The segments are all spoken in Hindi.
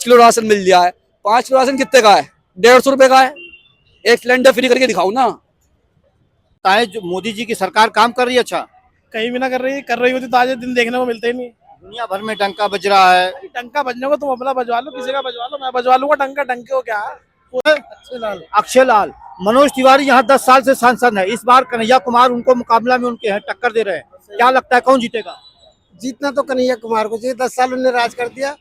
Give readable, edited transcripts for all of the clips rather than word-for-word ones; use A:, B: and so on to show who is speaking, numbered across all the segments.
A: किलो राशन मिल जाए। 5 किलो राशन कितने का है? 150 रुपए का है। एक सिलेंडर फ्री करके दिखाओ ना।
B: जो मोदी जी की सरकार काम कर रही है अच्छा,
C: कहीं भी ना कर रही होती तो आज ये दिन देखने को मिलते ही नहीं।
B: दुनिया भर में डंका बज रहा है।
C: टंका बजने को तुम अपना बजवा लो, किसी का बजवा लो, मैं बजवा लूंगा टंका। टंके को क्या अच्छे लाल।
B: अक्षय लाल, मनोज तिवारी यहाँ 10 साल से सांसद है। इस बार कन्हैया कुमार उनको मुकाबला में उनके हैं, टक्कर दे रहे हैं। क्या लगता है कौन जीतेगा?
D: जीतना तो कन्हैया कुमार को चाहिए। 10 साल उन्होंने राज कर दिया,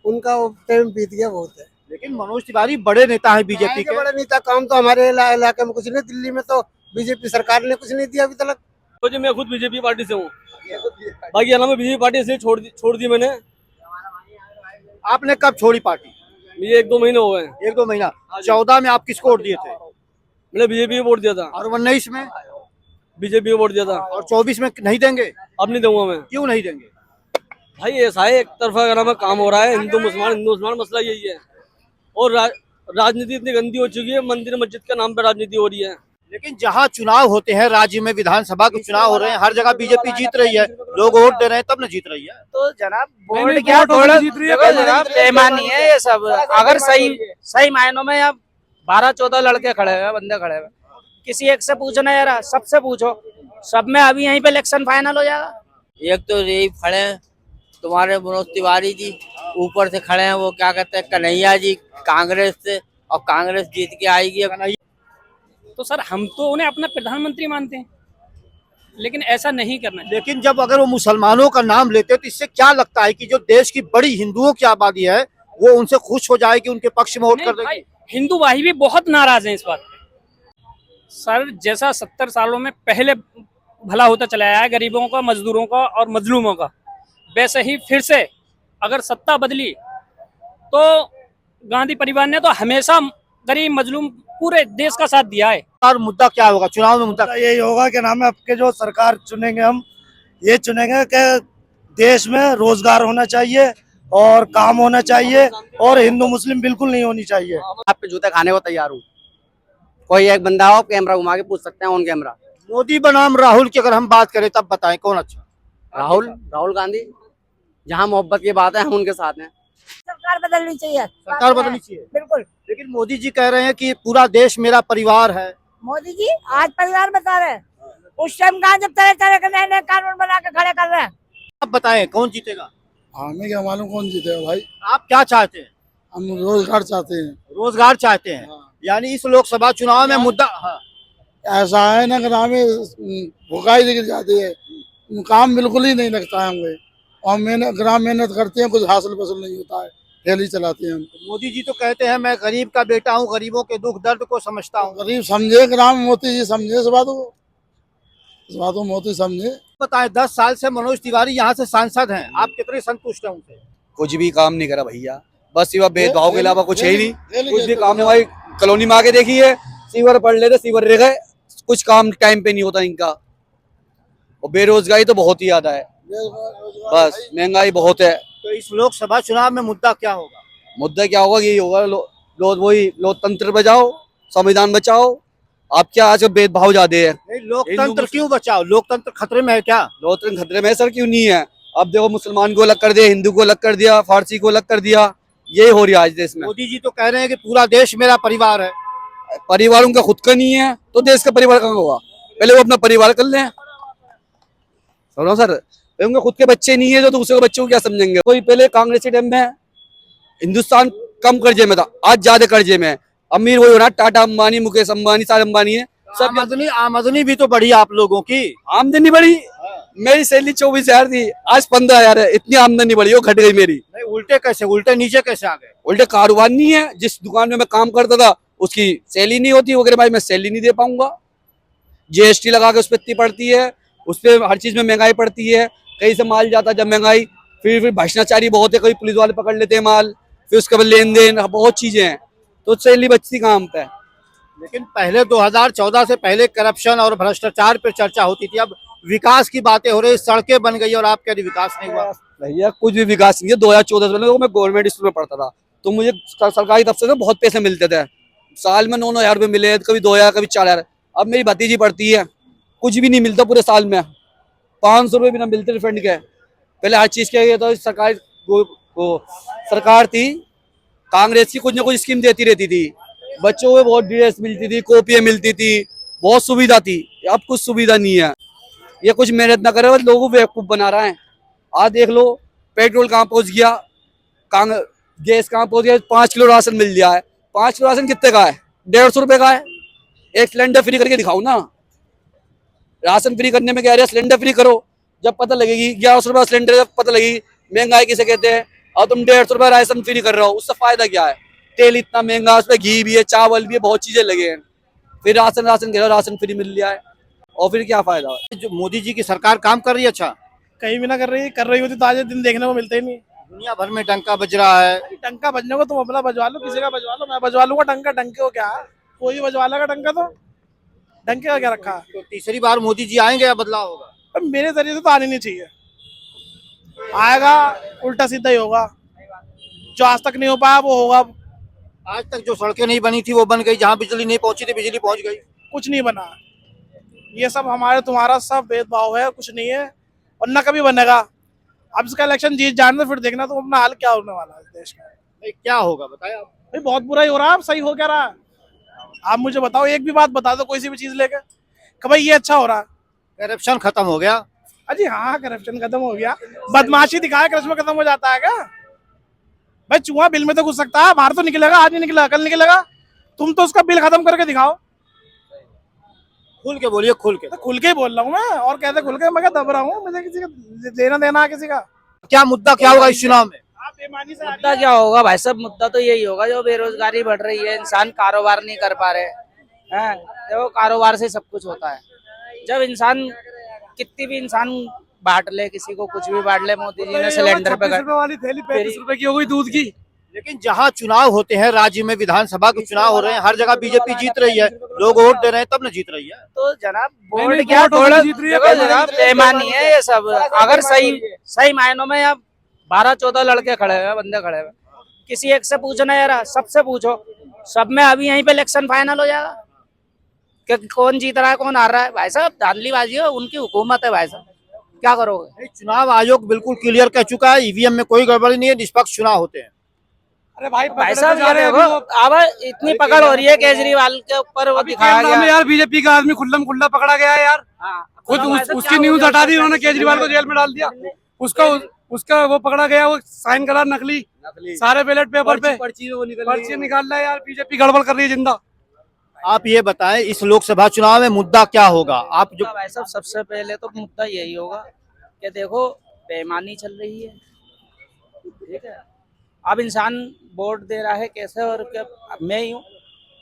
D: उनका वो टाइम बीत गया बहुत है।
B: लेकिन मनोज तिवारी बड़े नेता है बीजेपी
D: के
B: के।
D: बड़े नेता, काम तो हमारे इलाके में कुछ नहीं। दिल्ली में तो बीजेपी सरकार ने कुछ नहीं दिया अभी तक।
E: तो जी मैं खुद बीजेपी पार्टी से हूँ। बाकी है ना, मैं बीजेपी पार्टी से छोड़ दी मैंने।
B: आपने कब छोड़ी पार्टी?
E: ये 1-2 महीने हो गए हैं।
B: 1-2 महीना। 14 में आप किसको वोट दिए थे?
E: मैंने बीजेपी को वोट दिया था।
B: और 19 में?
E: बीजेपी को वोट दिया था।
B: और 24 में नहीं देंगे?
E: अब नहीं दूंगा मैं।
B: क्यों नहीं देंगे?
E: भाई ऐसा है, एक तरफा का नाम काम हो रहा है। हिंदू मुसलमान मसला यही है। और राजनीति इतनी गंदी हो चुकी है, मंदिर मस्जिद के नाम पर राजनीति हो रही है।
B: लेकिन जहाँ चुनाव होते हैं, राज्य में विधानसभा के चुनाव हो रहे हैं, हर जगह बीजेपी जीत रही है। लोग वोट दे रहे हैं तब न जीत रही है।
F: तो जनाब
C: नहीं,
F: वोट
C: नहीं,
F: क्या
C: वोट
F: थोड़ा
C: जीत रही है,
F: देखो जनाब, बेईमानी है ये सब। अगर सही मायनों में अब 12-14 लड़के खड़े हुए, बंदे खड़े हुए, किसी एक से पूछना यार, सबसे पूछो, सब में अभी यहीं पे इलेक्शन फाइनल हो जाएगा।
G: एक तो यही खड़े हैं तुम्हारे मनोज तिवारी जी, ऊपर से खड़े हैं वो क्या कहते हैं कन्हैया जी कांग्रेस से, और कांग्रेस जीत के आएगी।
F: तो सर हम तो उन्हें अपना प्रधानमंत्री मानते हैं, लेकिन ऐसा नहीं करना है।
B: लेकिन जब अगर वो मुसलमानों का नाम लेते हैं तो इससे क्या लगता है कि जो देश की बड़ी हिंदुओं की आबादी है वो उनसे खुश हो जाएगी, उनके पक्ष में वोट कर देगी?
F: हिंदू भाई भी बहुत नाराज हैं इस बात पे। सर जैसा 70 सालों में पहले भला होता चला आया है गरीबों का, मजदूरों का और मजलूमों का, वैसे ही फिर से अगर सत्ता बदली तो गांधी परिवार ने तो हमेशा गरीब मजलूम पूरे देश का साथ दिया है।
B: और मुद्दा क्या होगा चुनाव में? मुद्दा
C: यही होगा कि नाम है आपके जो सरकार चुनेंगे, हम ये चुनेंगे कि देश में रोजगार होना चाहिए और काम होना चाहिए और हिंदू मुस्लिम बिल्कुल नहीं होनी चाहिए।
G: आप पे जूते खाने को तैयार हूँ। कोई एक बंदा हो, कैमरा घुमा के पूछ सकते हैं ऑन कैमरा।
B: मोदी बनाम राहुल की अगर हम बात करें तब बताएं कौन अच्छा?
G: राहुल गांधी, जहाँ मोहब्बत की बात है हम उनके साथ हैं।
H: सरकार बदलनी चाहिए।
B: सरकार बदलनी चाहिए
H: बिल्कुल।
B: लेकिन मोदी जी कह रहे हैं कि पूरा देश मेरा परिवार है।
H: मोदी जी आज परिवार बता रहे हैं, उस टाइम कहा जब तरह तरह के नए नए कानून बना के खड़े कर रहे हैं।
B: आप बताएं कौन जीतेगा?
C: हमें क्या मालूम कौन जीतेगा भाई।
B: आप क्या चाहते हैं?
C: हम रोजगार चाहते हैं।
B: रोजगार चाहते हैं। यानी इस लोकसभा चुनाव में मुद्दा
C: ऐसा है ना कि हमें भुखाई दिख जाती है, काम बिल्कुल ही नहीं लगता है हमें, और मेहनत करते हैं, कुछ हासिल वसूल नहीं होता है, रैली चलाते हैं हम।
B: मोदी जी तो कहते हैं मैं गरीब का बेटा हूँ, गरीबों के दुख दर्द को समझता हूँ।
C: गरीब समझे ग्राम मोदी जी समझे इस बात को मोदी समझे।
B: बताएं 10 साल से मनोज तिवारी यहाँ से सांसद हैं, आप कितने संतुष्ट हैं उनसे?
A: कुछ भी काम नहीं करा भैया, बस सिवा भेदभाव के अलावा कुछ है ही नहीं। कुछ भी काम नहीं। भाई कॉलोनी में आके देखिए, सीवर पढ़ लेते, सीवर रह गए, कुछ काम टाइम पे नहीं होता इनका। और बेरोजगारी तो बहुत ही ज्यादा है, बस महंगाई बहुत है।
B: तो इस लोकसभा चुनाव में मुद्दा क्या होगा?
A: मुद्दा क्या होगा? यही होगा, वही लोकतंत्र बचाओ, संविधान बचाओ। आप क्या आज भेदभाव ज्यादा है?
B: नहीं, लोकतंत्र क्यों बचाओ? लोकतंत्र खतरे में है क्या?
A: लोकतंत्र खतरे में है सर, क्यों नहीं है? अब देखो मुसलमान को अलग कर दिया, हिंदू को अलग कर दिया, फारसी को अलग कर दिया, यही हो रही है आज देश में।
B: मोदी जी तो कह रहे हैं कि पूरा देश मेरा परिवार है।
A: परिवार उनका खुद का नहीं है तो देश का परिवार कहाँ होगा? पहले वो अपना परिवार कर लें। सुनो सर, उनके खुद के बच्चे नहीं है तो दूसरे बच्चों को क्या समझेंगे? कोई पहले कांग्रेस के टाइम में हिंदुस्तान कम कर्जे में था, आज ज्यादा कर्जे में है। अमीर वही हो रहा, टाटा अंबानी, मुकेश अंबानी, सारे अंबानी है सब।
B: आमदनी भी तो बढ़ी आप लोगों की।
A: आमदनी बढ़ी? मेरी सैलरी 24,000 थी, आज 15,000 है। इतनी आमदनी बढ़ी, वो घट गई मेरी।
B: नहीं, उल्टे कैसे? उल्टे नीचे कैसे आ गए?
A: उल्टे कारोबार नहीं है। जिस दुकान में मैं काम करता था उसकी सैलरी नहीं होती, वो कह रहे भाई मैं सैलरी नहीं दे पाऊंगा। जीएसटी लगा के उस पर इतनी पड़ती है, उस पर हर चीज में महंगाई पड़ती है। कहीं से माल जाता है जब महंगाई, फिर भ्रष्टाचारी बहुत है, कोई पुलिस वाले पकड़ लेते हैं माल, फिर उसके बाद लेन देन, बहुत चीजें हैं, तो सैलरी बचती काम पे।
B: लेकिन पहले 2014 से पहले करप्शन और भ्रष्टाचार पे चर्चा होती थी, अब विकास की बातें हो रही, सड़कें बन गई और आप कह रहे विकास नहीं हुआ।
A: भैया कुछ भी विकास नहीं है। 2014 से मैं गवर्नमेंट स्कूल में पढ़ता था तो मुझे सरकारी दफ्तर से बहुत पैसे मिलते थे, साल में 9-9 हज़ार रुपये मिले, कभी 2,000 कभी 4,000। अब मेरी भतीजी पढ़ती है, कुछ भी नहीं मिलता पूरे साल में, 500 रुपये भी ना मिलते रिफंड के। पहले हर चीज़ के तो सरकार थी कांग्रेस की कुछ ना कुछ स्कीम देती रहती थी, बच्चों को बहुत ड्रेस मिलती थी, कॉपियां मिलती थी, बहुत सुविधा थी। अब कुछ सुविधा नहीं है। ये कुछ मेहनत ना करे, बस लोगों को बेवकूफ बना रहा है। आज देख लो, पेट्रोल कहाँ पहुंच गया, गैस कहाँ पहुंच गया, 5 किलो राशन मिल गया है। 5 किलो राशन कितने का है? 150 रुपए का है। एक सिलेंडर फ्री करके दिखाओ ना। राशन फ्री करने में क्या है, सिलेंडर फ्री करो। जब पता लगेगी 1100 रुपये सिलेंडर, जब पता लगेगी महंगाई किसे कहते हैं, और तुम 150 रुपये राशन फ्री कर रहे हो, उससे फायदा क्या है? तेल इतना महंगा, उसमें घी भी है, चावल भी है, बहुत चीजें लगे हैं। फिर राशन कह रहे हो राशन फ्री मिल रहा है, और फिर क्या फायदा है?
B: जो मोदी जी की सरकार काम कर रही है अच्छा?
I: कहीं भी ना कर रही होती तो आज ये दिन देखने को मिलते ही नहीं।
B: दुनिया भर में डंका बज रहा है।
I: टंका बजने को तुम अपना बजवा लो, किसी का बजवा लो, मैं बजवा लूंगा टंका। टंके को क्या है, कोई भी बजवा लेगा टंका। तो टंके का क्या रखा है?
B: तो तीसरी बार मोदी जी आएंगे या बदलाव होगा?
I: अब मेरे जरिए से तो आनी नहीं चाहिए, आएगा उल्टा सीधा ही होगा। जो आज तक नहीं हो पाया वो होगा।
B: आज तक जो सड़कें नहीं बनी थी वो बन गई, जहाँ बिजली नहीं पहुंची थी बिजली पहुंच गई।
I: कुछ नहीं बना। ये सब हमारे तुम्हारा सब भेदभाव है, कुछ नहीं है और न कभी बनेगा। अब इसका इलेक्शन जीत जाने तो फिर देखना तुम अपना हाल क्या होने वाला है देश में।
B: नहीं, क्या होगा बताए आप?
I: भाई बहुत बुरा ही हो रहा है। अब सही हो क्या रहा है? आप मुझे बताओ, एक भी बात बता दो कोई सी भी चीज लेकर कि भाई ये अच्छा हो रहा है।
B: करप्शन खत्म हो गया?
I: अजी हाँ, करप्शन खत्म हो गया। बदमाशी दिखाए करप्शन खत्म हो जाता है क्या? भाई चूहा बिल में तो घुस सकता है, बाहर तो निकलेगा। आज नहीं निकला कल निकलेगा। तुम तो उसका बिल खत्म करके दिखाओ।
B: खुल के बोलिए, खुल के।
I: तो खुल के ही बोल रहा हूँ मैं, और कहते खुल के मैं क्या दब रहा हूँ? मुझे किसी का लेना देना है किसी का?
B: क्या मुद्दा क्या होगा इस चुनाव में?
I: आप बेईमानी से
J: मुद्दा क्या होगा भाई साहब? मुद्दा तो यही होगा, जो बेरोजगारी बढ़ रही है, इंसान कारोबार नहीं कर पा रहे हैं। देखो, कारोबार से सब कुछ होता है। जब इंसान कितनी भी इंसान बांट ले, किसी को कुछ भी बांट ले, मोदी जी ने सिलेंडर पे
I: वाली थैली 35 रुपए की हो गई दूध की।
B: लेकिन जहाँ चुनाव होते हैं, राज्य में विधानसभा के चुनाव हो रहे हैं, हर जगह बीजेपी जीत रही है, लोग वोट दे रहे हैं, तब न जीत रही है।
J: तो जनाब वोट क्या, थोड़ा देखो जनाब, बेईमानी है ये सब। अगर सही मायनों में अब 12-14 लड़के खड़े हुए, बंदे खड़े हुए, किसी एक से पूछना यार, सबसे पूछो, सब में अभी यहीं पे इलेक्शन फाइनल हो जाएगा कि कौन जीत रहा है कौन हार रहा है। भाई साहब धांधलीबाजी है, उनकी हुकूमत है भाई साहब, क्या करोगे?
B: चुनाव आयोग बिल्कुल क्लियर कह चुका है, ईवीएम में कोई गड़बड़ी नहीं है, निष्पक्ष चुनाव होते हैं।
I: अरे भाई
J: साहब यार देखो, अब इतनी पकड़ हो रही है केजरीवाल के ऊपर, वो दिखाया गया
I: यार बीजेपी का आदमी खुल्लम खुल्ला पकड़ा गया है यार। खुद उसकी न्यूज हटा दी उन्होंने, केजरीवाल को जेल में डाल दिया। उसका वो पकड़ा गया, वो साइन करा नकली सारे बैलेट पेपर पे पर्ची निकाल रहा है यार। बीजेपी गड़बड़ कर रही है जिंदा।
B: आप ये बताएं, इस लोकसभा चुनाव में मुद्दा क्या होगा? आप जो
J: भाई साहब, सबसे पहले तो मुद्दा यही होगा कि देखो बेईमानी चल रही है, ठीक है। अब इंसान वोट दे रहा है कैसे, और मैं ही हूँ,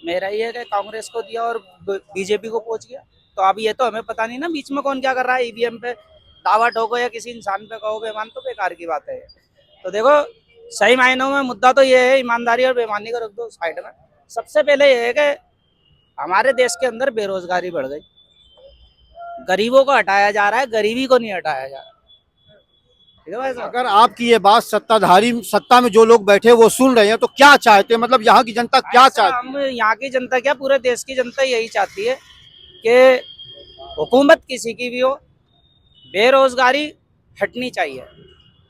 J: मेरा ये है कि कांग्रेस को दिया और बीजेपी को पहुंच गया। तो अब ये तो हमें पता नहीं ना बीच में कौन क्या कर रहा है। ईवीएम पे दावा ठोको या किसी इंसान पे कहो बेईमान, तो बेकार की बात है। तो देखो, सही मायनों में मुद्दा तो ये है, ईमानदारी और बेईमानी को रख दो साइड में। सबसे पहले ये है कि हमारे देश के अंदर बेरोजगारी बढ़ गई, गरीबों को हटाया जा रहा है, गरीबी को नहीं हटाया जा रहा।
B: अगर आपकी ये बात सत्ताधारी, सत्ता में जो लोग बैठे वो सुन रहे हैं, तो क्या चाहते हैं? मतलब यहाँ की जनता क्या चाहती है?
J: हम यहाँ की जनता क्या, पूरे देश की जनता यही चाहती है कि हुकूमत किसी की भी हो, बेरोजगारी हटनी चाहिए।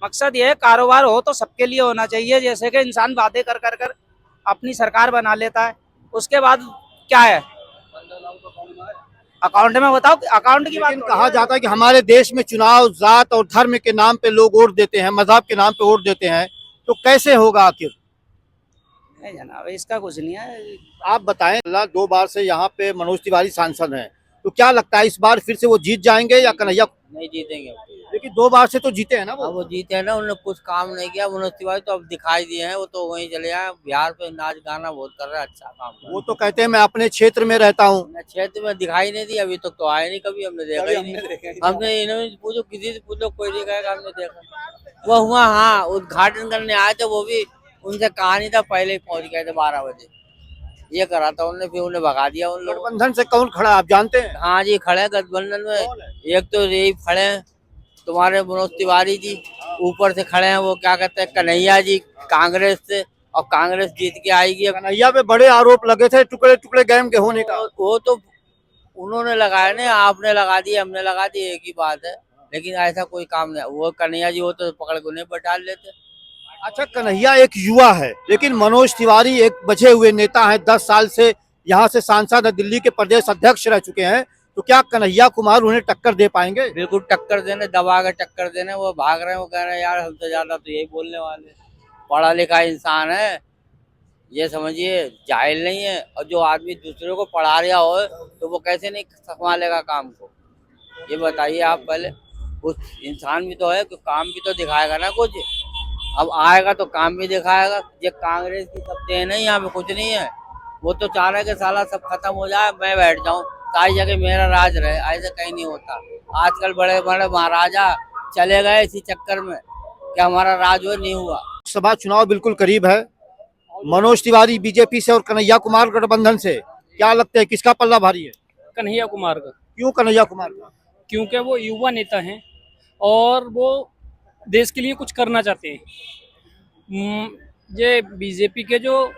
J: मकसद ये है, कारोबार हो तो सबके लिए होना चाहिए। जैसे कि इंसान वादे कर कर कर अपनी सरकार बना लेता है, उसके बाद क्या है अकाउंट में? बताओ, अकाउंट की बात।
B: कहा जाता है कि हमारे देश में चुनाव जात और धर्म के नाम पे लोग वोट देते हैं, मजहब के नाम पे वोट देते हैं, तो कैसे होगा आखिर?
J: नहीं जनाब, इसका कुछ नहीं है।
B: आप बताएं, 2 बार से यहाँ पे मनोज तिवारी सांसद हैं, तो क्या लगता है इस बार फिर से वो जीत जाएंगे या कन्हैया?
G: नहीं जीतेंगे।
B: लेकिन 2 बार से तो जीते हैं ना
G: अब वो जीते हैं ना, उन्होंने कुछ काम नहीं किया। मनोज तिवारी तो अब दिखाई दिए हैं, वो तो वहीं चले आए। बिहार पे नाच गाना बहुत कर रहा है, अच्छा काम कर रहा है।
B: वो तो कहते हैं मैं अपने क्षेत्र में रहता हूँ।
G: क्षेत्र में दिखाई नहीं दी अभी तक, तो आए नहीं, कभी हमने देखा ही नहीं। हमने इन्होंने पूछो, किसी से पूछो, कोई नहीं कहेगा हमने देखा। वो हुआ हाँ, उद्घाटन करने आए थे, वो भी उनसे कहा नहीं था, पहले ही पहुंच गए थे 12 बजे। ये करा था उन्होंने, फिर उन्हें भगा दिया उन लोगों।
B: गठबंधन से कौन खड़ा आप जानते हैं?
G: हाँ जी, खड़े हैं गठबंधन में। एक तो यही खड़े हैं तुम्हारे मनोज तिवारी जी, ऊपर से खड़े हैं वो क्या कहते हैं कन्हैया जी, कांग्रेस से, और कांग्रेस जीत के आएगी।
B: कन्हैया पे बड़े आरोप लगे थे टुकड़े टुकड़े गेम के होने का।
G: वो तो उन्होंने लगाया ना, आपने लगा दिए, हमने लगा दिए, एक ही बात है। लेकिन ऐसा कोई काम नहीं। वो कन्हैया जी वो तो पकड़ के उन्हें बैठा लेते।
B: अच्छा, कन्हैया एक युवा है, लेकिन मनोज तिवारी एक बचे हुए नेता हैं, 10 साल से यहाँ से सांसद है, दिल्ली के प्रदेश अध्यक्ष रह चुके हैं। तो क्या कन्हैया कुमार उन्हें टक्कर दे पाएंगे?
G: बिल्कुल टक्कर देने, दबा के टक्कर देने। वो भाग रहे हैं, वो कह रहे हैं यार हमसे ज्यादा तो यही बोलने वाले। पढ़ा लिखा इंसान है, ये समझिए जाहिल नहीं है। और जो आदमी दूसरे को पढ़ा रहा हो तो वो कैसे नहीं संभालेगा काम को, ये बताइए आप पहले। कुछ इंसान भी तो है, कुछ काम भी तो दिखाएगा ना कुछ। अब आएगा तो काम भी दिखाएगा। ये कांग्रेस की सब देन है, यहाँ पे कुछ नहीं है। वो तो चाह रहा है कि साला सब खत्म हो जाए, मैं बैठ जाऊं, सारी जगह मेरा राज रहे। ऐसा कहीं नहीं होता। आजकल बड़े बड़े महाराजा चले गए इसी चक्कर में कि हमारा राज वो नहीं हुआ।
B: लोकसभा चुनाव बिल्कुल करीब है। मनोज तिवारी बीजेपी से और कन्हैया कुमार गठबंधन से, क्या लगता है किसका पल्ला भारी है?
F: कन्हैया कुमार का।
B: क्यों कन्हैया कुमार का?
F: क्योंकि वो युवा नेता हैं और वो देश के लिए कुछ करना चाहते हैं। ये बीजेपी के जो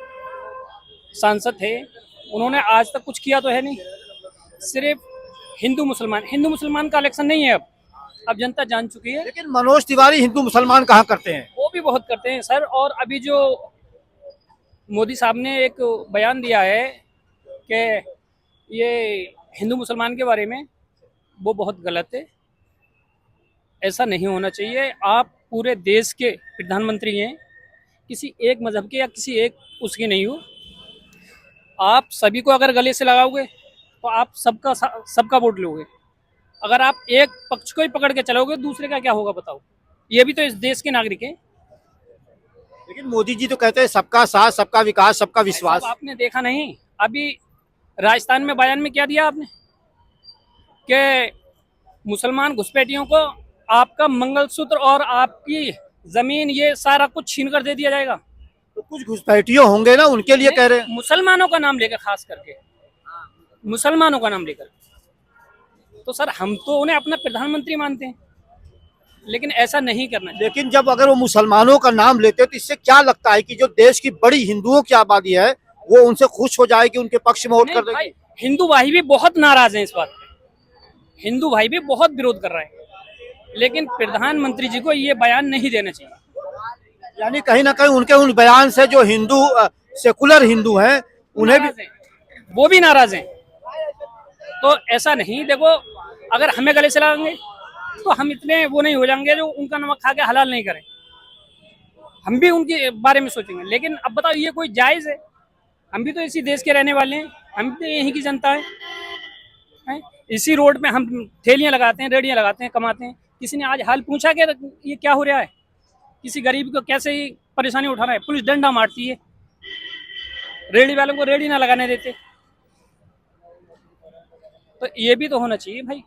F: सांसद थे उन्होंने आज तक कुछ किया तो है नहीं। सिर्फ हिंदू मुसलमान का इलेक्शन नहीं है। अब जनता जान चुकी है।
B: लेकिन मनोज तिवारी हिंदू मुसलमान कहाँ करते हैं?
F: वो भी बहुत करते हैं सर। और अभी जो मोदी साहब ने एक बयान दिया है कि ये हिंदू मुसलमान के बारे में, वो बहुत गलत है। ऐसा नहीं होना चाहिए। आप पूरे देश के प्रधानमंत्री हैं, किसी एक मजहब के या किसी एक उसके नहीं हो। आप सभी को अगर गले से लगाओगे तो आप सबका वोट लोगे। अगर आप एक पक्ष को ही पकड़ के चलोगे, दूसरे का क्या होगा बताओ। ये भी तो इस देश के नागरिक हैं।
B: लेकिन मोदी जी तो कहते हैं सबका साथ, सबका विकास, सबका विश्वास।
F: आपने देखा नहीं अभी राजस्थान में बयान में क्या दिया आपने कि मुसलमान घुसपैठियों को आपका मंगलसूत्र और आपकी जमीन ये सारा कुछ छीन कर दे दिया जाएगा।
B: तो कुछ घुसपैठियों होंगे ना, उनके लिए कह रहे हैं।
F: मुसलमानों का नाम लेकर, खास करके मुसलमानों का नाम लेकर। तो सर हम तो उन्हें अपना प्रधानमंत्री मानते हैं, लेकिन ऐसा नहीं करना चाहिए।
B: लेकिन जब अगर वो मुसलमानों का नाम लेते हैं तो इससे क्या लगता है कि जो देश की बड़ी हिंदुओं की आबादी है वो उनसे खुश हो जाएगी, उनके पक्ष में वोट कर देगी?
F: हिंदू भाई भी बहुत नाराज हैं इस बात पे। हिंदू भाई भी बहुत विरोध कर रहे हैं, लेकिन प्रधानमंत्री जी को ये बयान नहीं देना चाहिए।
B: यानी कहीं ना कहीं उनके उन बयान से जो हिंदू सेकुलर हिंदू हैं उन्हें भी,
F: वो भी नाराज हैं। तो ऐसा नहीं, देखो अगर हमें गले से लगाएंगे तो हम इतने वो नहीं हो जाएंगे जो उनका नमक खा के हलाल नहीं करें। हम भी उनके बारे में सोचेंगे। लेकिन अब बताओ ये कोई जायज है? हम भी तो इसी देश के रहने वाले हैं, हम भी यहीं की जनता है। इसी रोड पे हम ठेलियां लगाते हैं, रेडियां लगाते हैं, कमाते हैं। किसी ने आज हाल पूछा कि ये क्या हो रहा है, किसी गरीब को कैसे परेशानी उठाना है? पुलिस डंडा मारती है, रेडी वालों को रेडी ना लगाने देते। तो ये भी तो होना चाहिए भाई,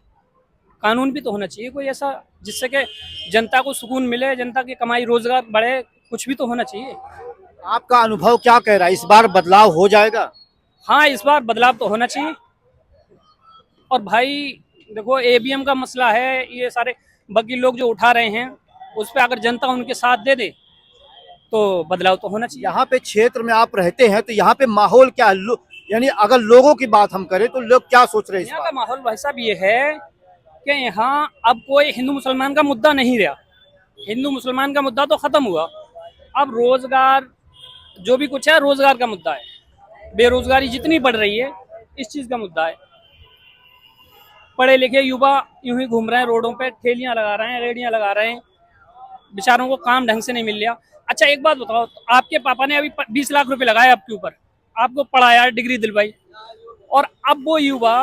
F: कानून भी तो होना चाहिए कोई ऐसा जिससे कि जनता को सुकून मिले, जनता की कमाई रोजगार बढ़े, कुछ भी तो होना चाहिए।
B: आपका अनुभव क्या कह रहा है, इस बार बदलाव हो जाएगा?
F: हाँ, इस बार बदलाव तो होना चाहिए। और भाई देखो ईवीएम का मसला है, ये सारे वकील लोग जो उठा रहे हैं, उस पर अगर जनता उनके साथ दे दे तो बदलाव तो होना चाहिए।
B: यहाँ पे क्षेत्र में आप रहते हैं तो यहाँ पे माहौल क्या है? यानी अगर लोगों की बात हम करें तो लोग क्या सोच रहे हैं?
F: यहाँ का माहौल भाई साहब ये है कि यहाँ अब कोई हिंदू मुसलमान का मुद्दा नहीं रहा। हिंदू मुसलमान का मुद्दा तो खत्म हुआ। अब रोजगार जो भी कुछ है, रोजगार का मुद्दा है। बेरोजगारी जितनी बढ़ रही है, इस चीज का मुद्दा है। पढ़े लिखे युवा यूं ही घूम रहे हैं रोडों पे, ठेलियां लगा रहे हैं, रेडियां लगा रहे हैं, बेचारों को काम ढंग से नहीं मिल रहा। अच्छा एक बात बताओ, आपके पापा ने अभी 20 लाख रुपए लगाए आपके ऊपर, आपको पढ़ाया, डिग्री दिलवाई, और अब वो युवा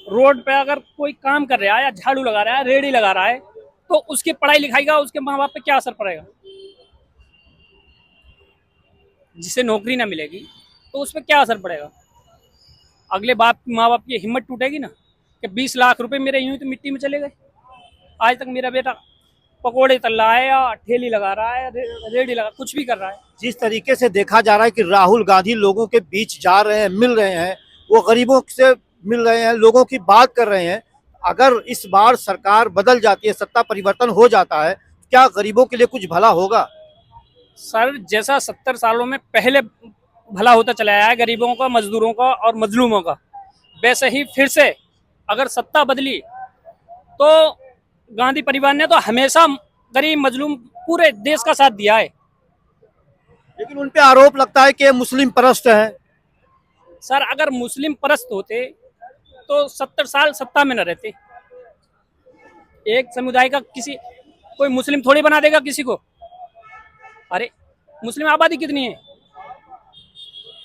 F: रोड पे अगर कोई काम कर रहा है या झाड़ू लगा रहा है, रेडी लगा रहा है, तो उसकी पढ़ाई लिखाई का उसके माँ बाप पे क्या असर पड़ेगा? जिसे नौकरी ना मिलेगी तो उस पर क्या असर पड़ेगा? अगले माँ बाप की हिम्मत टूटेगी ना कि 20 लाख रुपए मेरे यूं ही तो मिट्टी में चले गए। आज तक मेरा बेटा पकोड़े तल रहा है या ठेली लगा रहा है, रेडी लगा, कुछ भी कर रहा है।
B: जिस तरीके से देखा जा रहा है कि राहुल गांधी लोगों के बीच जा रहे हैं, मिल रहे हैं, वो गरीबों से मिल रहे हैं, लोगों की बात कर रहे हैं। अगर इस बार सरकार बदल जाती है, सत्ता परिवर्तन हो जाता है, क्या गरीबों के लिए कुछ भला होगा?
F: सर जैसा 70 सालों में पहले भला होता चला आया है गरीबों का, मजदूरों का और मजलूमों का, वैसे ही फिर से अगर सत्ता बदली तो गांधी परिवार ने तो हमेशा गरीब मजलूम पूरे देश का साथ दिया है।
B: लेकिन उन पे आरोप लगता है कि ये मुस्लिम परस्त है।
F: सर अगर मुस्लिम परस्त होते तो 70 साल सत्ता में न रहते। एक समुदाय का किसी कोई मुस्लिम थोड़ी बना देगा किसी को। अरे मुस्लिम आबादी कितनी है?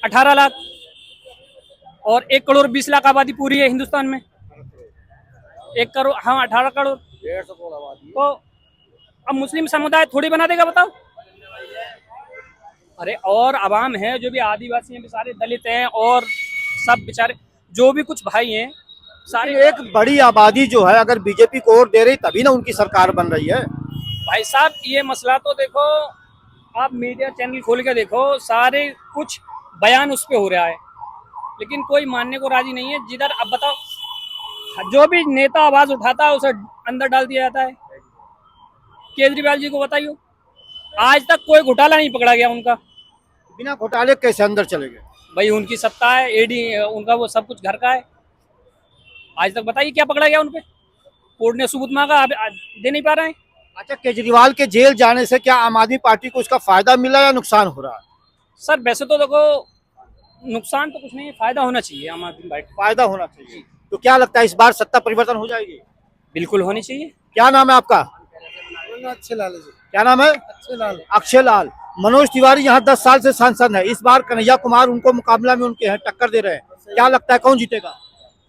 F: 18 लाख और 1 करोड़ 20 लाख आबादी पूरी है हिंदुस्तान में। 1 करोड़, हाँ 18 करोड़,
A: 150 करोड़ आबादी है।
F: तो अब मुस्लिम समुदाय थोड़ी बना देगा बताओ। अरे और आवाम है जो भी आदिवासी हैं, बेचारे दलित हैं और सब बेचारे जो भी कुछ भाई हैं सारे।
B: एक बड़ी आबादी जो है अगर बीजेपी को वोट दे रही तभी ना उनकी सरकार बन रही है।
F: भाई साहब ये मसला तो देखो, आप मीडिया चैनल खोल के देखो, सारे कुछ बयान उस पे हो रहा है लेकिन कोई मानने को राजी नहीं है। जिधर अब बताओ जो भी नेता आवाज उठाता है उसे अंदर डाल दिया जाता है। केजरीवाल जी को बताइए, आज तक कोई घोटाला नहीं पकड़ा गया उनका।
B: बिना घोटाले कैसे अंदर चले गए?
F: भाई उनकी सत्ता है, एडी उनका वो सब कुछ घर का है। आज तक बताइए क्या पकड़ा गया उनपे? कोर्ट ने सबूत मांगा, अब दे नहीं पा रहे हैं।
B: अच्छा, केजरीवाल के जेल जाने से क्या आम आदमी पार्टी को उसका फायदा मिला या नुकसान हो रहा है?
F: सर वैसे तो देखो नुकसान तो कुछ नहीं है, फायदा होना चाहिए आम आदमी पार्टी।
B: फायदा होना चाहिए। तो क्या लगता है इस बार सत्ता परिवर्तन हो जाएगी?
F: बिल्कुल होनी चाहिए।
B: क्या नाम है आपका?
D: अच्छे लाल जी,
B: क्या नाम है?
D: अच्छे लाल।
B: अक्षय लाल। मनोज तिवारी यहाँ 10 साल से सांसद है, इस बार कन्हैया कुमार उनको मुकाबला में उनके हैं, टक्कर दे रहे हैं। क्या लगता है कौन जीतेगा?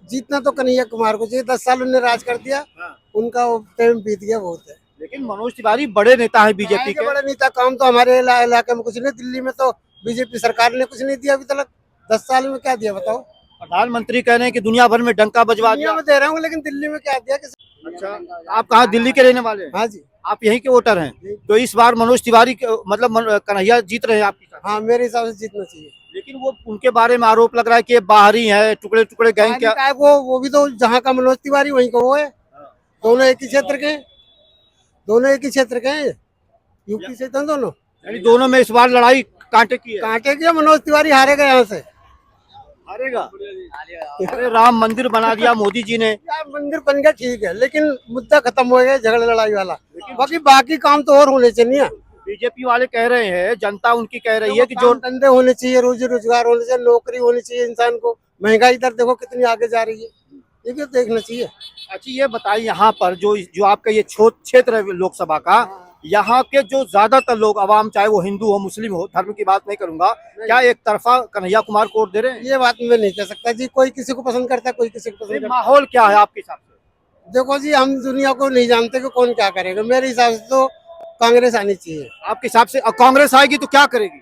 D: जीतना तो कन्हैया कुमार को चाहिए, 10 साल उन्होंने राज कर दिया, उनका वो टाइम बीत गया बहुत है।
B: लेकिन मनोज तिवारी बड़े नेता है बीजेपी के।
D: बड़े नेता, काम तो हमारे इलाके में कुछ नहीं, दिल्ली में तो बीजेपी सरकार ने कुछ नहीं दिया अभी तक। 10 साल में क्या दिया बताओ?
B: प्रधानमंत्री कह रहे हैं कि दुनिया भर में डंका बजवा
D: दुनिया
B: दिया।
D: में दे रहा हूँ लेकिन दिल्ली में क्या दिया किसी?
B: अच्छा, आप कहाँ दिल्ली के रहने वाले हैं?
D: हाँ जी,
B: आप यहीं के वोटर हैं, तो इस बार मनोज तिवारी मतलब कन्हैया जीत रहे हैं आपके साथ?
D: हाँ मेरे हिसाब से जीतना चाहिए।
B: लेकिन वो उनके बारे में आरोप लग रहा है कि ये बाहरी है, टुकड़े टुकड़े गैंग क्या?
D: क्या वो भी तो जहाँ का मनोज तिवारी वहीं का वो है। दोनों एक ही क्षेत्र के हैं, दोनों एक ही क्षेत्र के हैं, यूपी से तो दोनों।
B: यानी दोनों में इस बार लड़ाई कांटे की है।
D: कांटे की, मनोज तिवारी हारेगा यहाँ से।
B: हारेगा? अरे राम मंदिर बना दिया मोदी जी ने।
D: यार मंदिर बन गया ठीक है, लेकिन मुद्दा खत्म हो गया झगड़ा लड़ाई वाला। बाकी काम तो और होने चाहिए।
B: बीजेपी वाले कह रहे हैं, जनता उनकी कह रही है कि जो
D: धंधे होने चाहिए, रोजी रोजगार होने चाहिए, नौकरी होनी चाहिए इंसान को। महंगाई दर देखो कितनी आगे जा रही है, ये भी देखना चाहिए।
B: अच्छा ये बताइए, यहाँ पर जो आपका ये क्षेत्र है लोकसभा का, यहाँ के जो ज्यादातर लोग आवाम, चाहे वो हिंदू हो मुस्लिम हो, धर्म की बात नहीं करूंगा, क्या एक तरफा कन्हैया कुमार को वोट दे रहे हैं?
D: ये बात मैं नहीं कह सकता जी, कोई किसी को पसंद करता है, कोई किसी को पसंद करता
B: माहौल क्या है आपके हिसाब से?
D: है। देखो जी, हम दुनिया को नहीं जानते कि कौन क्या करेगा। मेरे हिसाब से तो कांग्रेस आनी चाहिए।
B: आपके हिसाब से कांग्रेस आएगी तो क्या करेगी?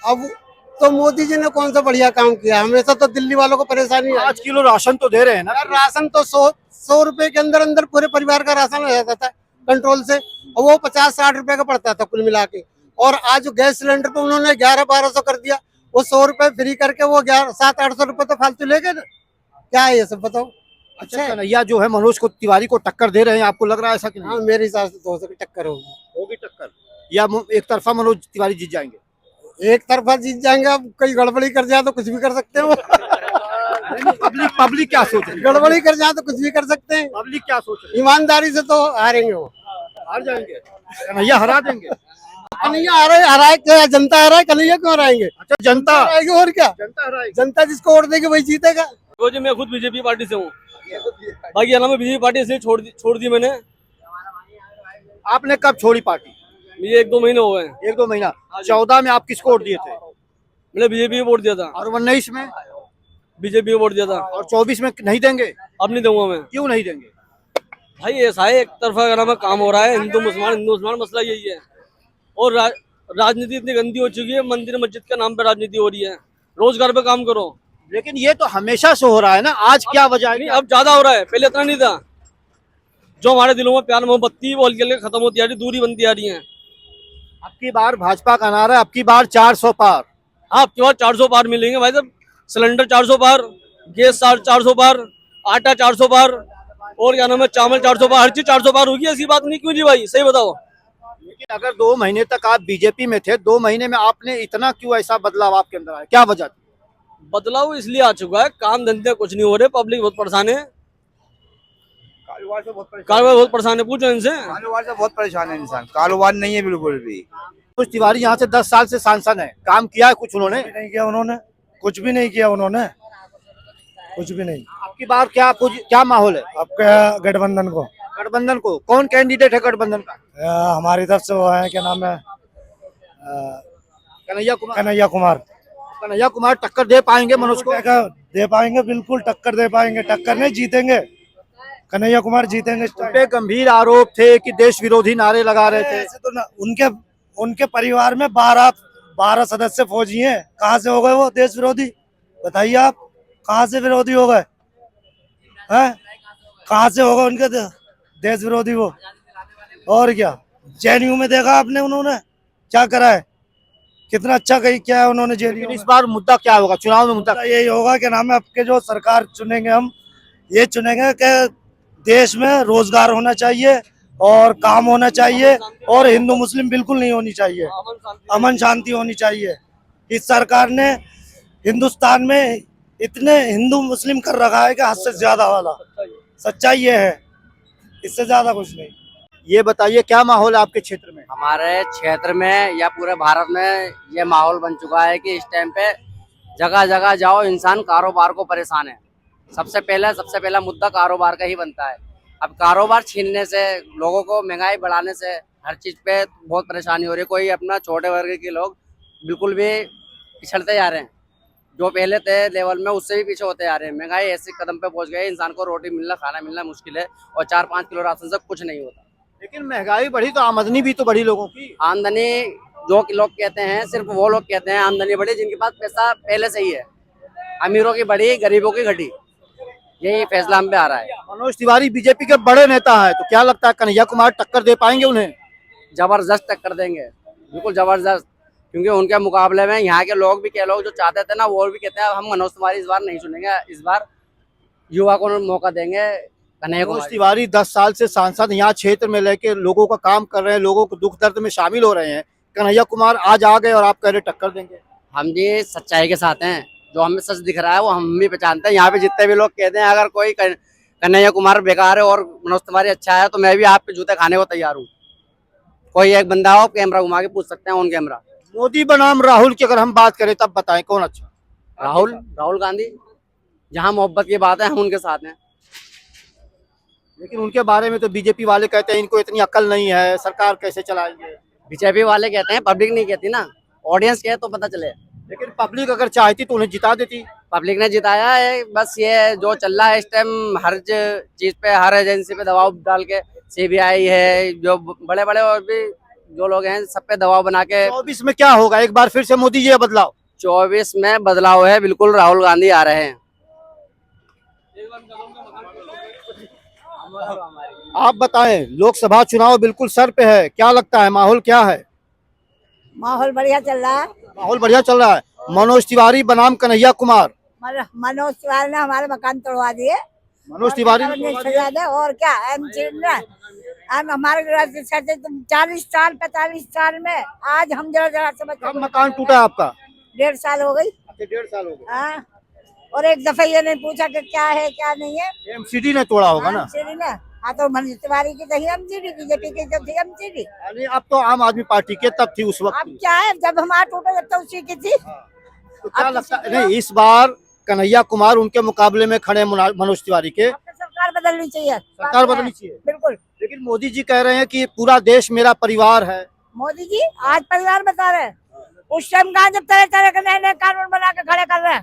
D: अब तो मोदी जी ने कौन सा बढ़िया काम किया? हमेशा तो दिल्ली वालों को परेशानी है।
B: 5 किलो राशन तो दे रहे हैं ना।
D: यार राशन तो 100 रुपए के अंदर अंदर पूरे परिवार का राशन हो जाता था कंट्रोल से, और वो 50-60 रुपए का पड़ता था कुल मिला के। और आज गैस सिलेंडर पे उन्होंने 1100-1200 कर दिया। वो 100 रुपए फ्री करके वो 700-800 रुपए तो फालतू ले गए ना। क्या है ये सब बताओ?
B: अच्छा, कन्हैया जो है मनोज को तिवारी को टक्कर दे रहे हैं, आपको लग रहा है ऐसा कि नहीं?
D: हाँ मेरे हिसाब से 200 की टक्कर
B: होगी टक्कर, या एक तरफा मनोज तिवारी जीत जाएंगे?
D: एक तरफा जीत जाएंगे। अब कहीं गड़बड़ी कर जाए तो कुछ भी कर सकते हैं वो।
B: पब्लिक क्या सोच रही है?
D: गड़बड़ी कर जाए तो कुछ भी कर सकते हैं।
B: पब्लिक क्या सोच रही है?
D: ईमानदारी से तो हारेंगे वो,
B: हार जाएंगे, कन्हैया हरा देंगे।
D: कन्हैया हराए क्या? जनता हराए, कन्हैया क्यों हराएंगे?
B: अच्छा, जनता
D: हराएगी और क्या?
B: जनता हराएगी।
D: जनता जिसको वोट देगी वही जीतेगा।
E: वो जी मैं खुद बीजेपी पार्टी से हूँ, बाकी अलावा बीजेपी पार्टी इसलिए छोड़ दी मैंने।
B: आपने कब छोड़ी पार्टी?
E: मुझे 1-2 महीने हो गए।
B: 1-2 महीना। 14 में आप किसको वोट दिए थे?
E: मैंने बीजेपी को वोट दिया था।
B: और 19 में?
E: बीजेपी को वोट दिया था।
B: और 24 में नहीं देंगे?
E: अब नहीं दूंगा मैं।
B: क्यों नहीं देंगे?
E: भाई ऐसा है, एक तरफा का नाम काम हो रहा है, हिंदू मुसलमान मसला यही है। और राजनीति इतनी गंदी हो चुकी है, मंदिर मस्जिद के नाम पे राजनीति हो रही है। रोजगार पे काम करो।
B: लेकिन ये तो हमेशा से हो रहा है ना, आज क्या वजह है?
E: नहीं, अब ज्यादा हो रहा है, पहले इतना नहीं था। जो हमारे दिलों में प्यार मोहब्बती वो हल्की खत्म होती आ रही, दूरी बनती आ रही है।
B: अब की बार भाजपा का नारा है, अब की बार 400 पार।
E: हाँ, अब की बार 400 पार मिलेंगे भाई साहब। सिलेंडर 400 पार, गैस 400 पार, आटा 400 पार, और क्या नाम है चावल 400 पार, हर चीज 400 पार होगी। ऐसी बात नहीं क्यों जी भाई, सही बताओ।
B: लेकिन अगर 2 महीने तक आप बीजेपी में थे, 2 महीने में आपने इतना क्यों ऐसा बदलाव आपके अंदर आया? क्या वजह थी?
E: बदलाव इसलिए आ चुका है, काम धंधे कुछ नहीं हो रहे, पब्लिक बहुत परेशान है, कारोबार बहुत परेशान है। पूछो इनसे।
K: कारोबार से बहुत परेशान है इंसान, कारोबार नहीं है बिल्कुल भी।
B: मनोज तिवारी यहाँ से 10 साल से सांसद है, काम किया है कुछ उन्होंने?
C: नहीं किया उन्होंने, कुछ भी नहीं किया उन्होंने, कुछ भी नहीं।
B: आपकी बार क्या माहौल है
C: आपका गठबंधन को,
B: गठबंधन को? कौन कैंडिडेट है गठबंधन का?
C: हमारी तरफ से वो है, क्या नाम है,
B: कन्हैया कुमार।
C: कन्हैया कुमार।
B: कन्हैया कुमार टक्कर दे पाएंगे मनोज को?
C: दे पाएंगे, बिल्कुल टक्कर दे पाएंगे, टक्कर नहीं जीतेंगे, कन्हैया कुमार जीतेंगे।
B: उन पे गंभीर आरोप थे कि देश विरोधी नारे लगा रहे थे।
C: ऐसे तो ना, उनके परिवार में 12 सदस्य फौजी हैं, कहाँ से हो गए वो देश विरोधी? बताइए आप, कहाँ से विरोधी हो गए हैं? कहाँ से होगा उनके देश विरोधी वो? और क्या, जेएनयू में देखा आपने उन्होंने क्या करा है, कितना अच्छा कही क्या है उन्होंने जेएनयू।
B: इस बार मुद्दा क्या होगा चुनाव में? मुद्दा
C: यही होगा कि नाम है आपके जो सरकार चुनेंगे, हम ये चुनेंगे कि देश में रोजगार होना चाहिए और काम होना चाहिए और हिंदू मुस्लिम बिल्कुल नहीं होनी चाहिए, अमन शांति होनी चाहिए। इस सरकार ने हिंदुस्तान में इतने हिंदू मुस्लिम कर रखा है कि हद से ज्यादा वाला, सच्चाई ये है, इससे ज्यादा कुछ नहीं।
B: ये बताइए क्या माहौल है आपके क्षेत्र में?
K: हमारे क्षेत्र में या पूरे भारत में ये माहौल बन चुका है कि इस टाइम पे जगह जगह जाओ इंसान कारोबार को परेशान है। सबसे पहला मुद्दा कारोबार का ही बनता है। अब कारोबार छीनने से, लोगों को महंगाई बढ़ाने से हर चीज़ पे बहुत परेशानी हो रही है। कोई अपना छोटे वर्ग के लोग बिल्कुल भी पिछड़ते जा रहे हैं, जो पहले थे लेवल में उससे भी पीछे होते जा रहे हैं। महंगाई ऐसे कदम पे पहुंच गई, इंसान को रोटी मिलना, खाना मिलना मुश्किल है और 4-5 किलो राशन से कुछ नहीं होता।
B: लेकिन महंगाई बढ़ी तो आमदनी भी तो बढ़ी लोगों की।
K: आमदनी जो लोग कहते हैं, सिर्फ वो लोग कहते हैं आमदनी बढ़ी जिनके पास पैसा पहले से ही है। अमीरों की बढ़ी, गरीबों की घटी, यही फैसला हम पे आ रहा है।
B: मनोज तिवारी बीजेपी के बड़े नेता है, तो क्या लगता है कन्हैया कुमार टक्कर दे पाएंगे उन्हें?
K: जबरदस्त टक्कर देंगे, बिल्कुल जबरदस्त, क्योंकि उनके मुकाबले में यहाँ के लोग भी, क्या लोग जो चाहते थे ना, वो भी कहते हैं हम मनोज तिवारी इस बार नहीं चुनेंगे, इस बार युवा को मौका देंगे।
B: मनोज तिवारी 10 साल से सांसद यहाँ क्षेत्र में लेके लोगों का काम कर रहे हैं, लोगों को दुख दर्द में शामिल हो रहे हैं। कन्हैया कुमार आज आ गए और आप कह रहे टक्कर देंगे?
K: हम जी सच्चाई के साथ हैं, जो हमें सच दिख रहा है वो हम भी पहचानते हैं। यहाँ पे जितने भी लोग कहते हैं अगर कोई कन्हैया कुमार बेकार है और मनोज तिवारी अच्छा है, तो मैं भी आप पे जूते खाने को तैयार हूँ। कोई एक बंदा हो, कैमरा घुमा के पूछ सकते हैं ऑन कैमरा।
B: मोदी बनाम राहुल की अगर हम बात करें तब बताएं कौन अच्छा?
K: राहुल गांधी, जहाँ मोहब्बत की बात है हम उनके साथ हैं।
B: लेकिन उनके बारे में तो बीजेपी वाले कहते हैं इनको इतनी अकल नहीं है, सरकार कैसे चलाएंगे।
K: बीजेपी वाले कहते हैं, पब्लिक नहीं कहती ना, ऑडियंस कहे तो पता चले।
B: लेकिन पब्लिक अगर चाहती तो उन्हें जिता देती।
K: पब्लिक ने जिताया है, बस ये जो चल रहा है इस टाइम हर चीज पे, हर एजेंसी पे दबाव डाल के, सीबीआई है, जो बड़े बड़े और भी जो लोग हैं सब पे दबाव बना के।
B: 24 में क्या होगा, एक बार फिर से मोदी जी बदलाव?
K: 24 में बदलाव है, बिल्कुल राहुल गांधी आ रहे हैं।
B: आप बताएं, लोकसभा चुनाव बिल्कुल सर पे है, क्या लगता है माहौल क्या है?
H: माहौल बढ़िया चल रहा है।
B: माहौल बढ़िया चल रहा है। मनोज तिवारी बनाम कन्हैया कुमार?
H: मनोज तिवारी ने हमारे मकान तोड़वा दिए,
B: मनोज तिवारी
H: सजा दे और क्या। हम हमारे 40 साल 45 साल में आज हम जरा से
B: कब मकान टूटा आपका?
H: 1.5 साल हो गई।
B: 1.5 साल हो गए।
H: हाँ, और एक दफा ये नहीं पूछा कि क्या है क्या नहीं है।
B: एमसीडी ने तोड़ा होगा ना?
H: एमसीडी ने, हाँ तो मनोज तिवारी की थी एमसीडी, बीजेपी की तो थी एमसीडी।
B: यानी अब तो आम आदमी पार्टी के तब थी उस वक्त।
H: अब क्या है, जब हमारा टूटा जब तो उसी की थी।
B: तो क्या लगता है, नहीं इस बार कन्हैया कुमार उनके मुकाबले में खड़े मनोज तिवारी के?
H: सरकार बदलनी चाहिए,
B: सरकार बदलनी चाहिए
H: बिल्कुल।
B: लेकिन मोदी जी कह रहे हैं कि पूरा देश मेरा परिवार है।
H: मोदी जी आज परिवार बता रहे हैं, उस टाइम कहाँ जब तरह तरह के नए नए कानून बना के खड़े कर रहे हैं,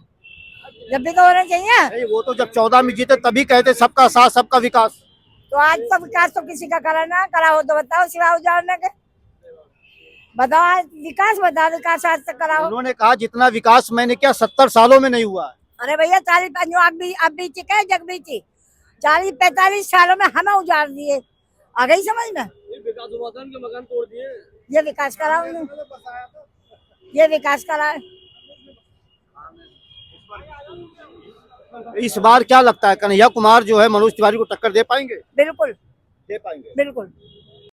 H: जब भी तो होने चाहिए।
B: नहीं, वो तो जब 14 में जीते तभी कहते सबका साथ सबका विकास।
H: तो आज तो विकास तो किसी का करा ना करा हो तो बताओ, सिवा उजाड़ने के बताओ। आज विकास बताओ, विकास आज तक करा हो।
B: उन्होंने कहा जितना विकास मैंने किया 70 सालों में नहीं हुआ है।
H: अरे भैया 40 अब बीती क्या जग बीती, 40-45 सालों में हमें उजाड़ दिए, आ गई समझ में।
E: विकास हुआ था, उनके मकान तोड़ दिए।
H: ये विकास करा उन्होंने, ये विकास करा है।
B: इस बार क्या लगता है कन्हैया कुमार जो है मनोज तिवारी को टक्कर दे पाएंगे?
H: बिल्कुल
B: दे पाएंगे।
H: बिल्कुल।